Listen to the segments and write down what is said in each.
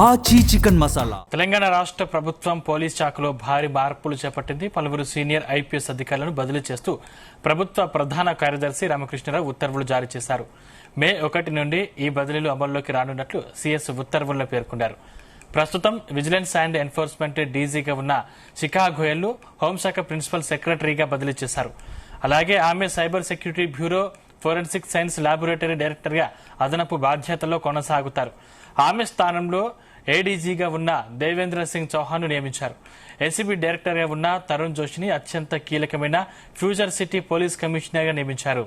ఆచి చికెన్ మసాలా. తెలంగాణ రాష్ట్ర ప్రభుత్వం పోలీస్ శాఖలో భారీ మార్పులు చేపట్టింది. పలువురు సీనియర్ ఐపీఎస్ అధికారులను బదిలీ చేస్తూ ప్రభుత్వ ప్రధాన కార్యదర్శి రామకృష్ణరావు ఉత్తర్వులు జారీ చేశారు. మే 1 నుండి ఈ బదిలీలు అమల్లోకి రానున్నట్లు సీఎస్ ఉత్తర్వుల్లో పేర్కొన్నారు. ప్రస్తుతం విజిలెన్స్ అండ్ ఎన్ఫోర్స్మెంట్ డీజీగా ఉన్న శిఖా గోయల్ను హోంశాఖ ప్రిన్సిపల్ సెక్రటరీగా బదిలీ చేశారు. అలాగే ఆమె cyber security bureau forensic science laboratory డైరెక్టర్గా అదనపు బాధ్యతల్లో కొనసాగుతారు. ఆమె స్థానంలో ఏడీజీగా ఉన్న దేవేంద్ర సింగ్ చౌహాన్ నియమించారు. ఏసీబీ డైరెక్టర్గా ఉన్న తరుణ్ జోషిని అత్యంత కీలకమైన ఫ్యూచర్ సిటీ పోలీస్ కమిషనర్గా నియమించారు.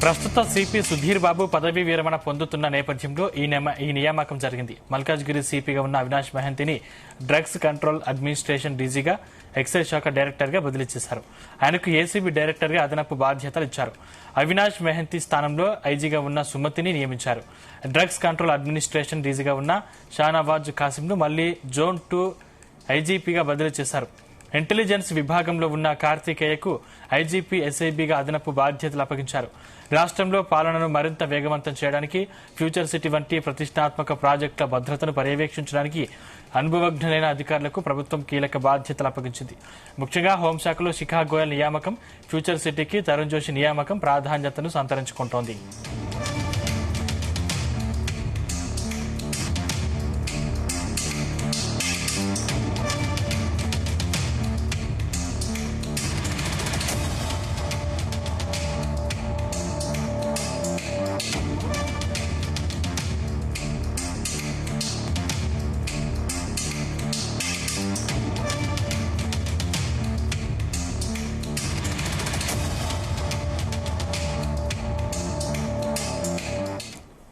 ప్రస్తుత సిపి సుధీర్ బాబు పదవీ విరమణ పొందుతున్న నేపథ్యంలో ఈ నియామకం జరిగింది. మల్కాజ్గిరి సిపిగా ఉన్న అవినాష్ మెహంతిని డ్రగ్స్ కంట్రోల్ అడ్మినిస్ట్రేషన్ డీజీగా, ఎక్సైజ్ శాఖ డైరెక్టర్గా బదిలీ చేశారు. ఆయనకు ఏసీబీ డైరెక్టర్గా అదనపు బాధ్యతలు ఇచ్చారు. అవినాష్ మెహంతి స్థానంలో ఐజీగా ఉన్న సుమతిని నియమించారు. డ్రగ్స్ కంట్రోల్ అడ్మినిస్ట్రేషన్ డీజీగా ఉన్న షానవాజ్ కాసింను మళ్లీ జోన్ 2 ఐజీపీగా బదిలీ చేశారు. ఇంటెలిజెన్స్ విభాగంలో ఉన్న కార్తికేయకు ఐజీపీ ఎస్ఐబీగా అదనపు బాధ్యతలు అప్పగించారు. రాష్ట్రంలో పాలనను మరింత వేగవంతం చేయడానికి, ఫ్యూచర్ సిటీ వంటి ప్రతిష్టాత్మక ప్రాజెక్టుల భద్రతను పర్యవేక్షించడానికి అనుభవజ్ఞులైన అధికారులకు ప్రభుత్వం కీలక బాధ్యతలు అప్పగించింది. ముఖ్యంగా హోంశాఖలో శిఖా గోయల్ నియామకం, ఫ్యూచర్ సిటీకి తరుణ్ జోషి నియామకం ప్రాధాన్యతను సంతరించుకుంటోంది.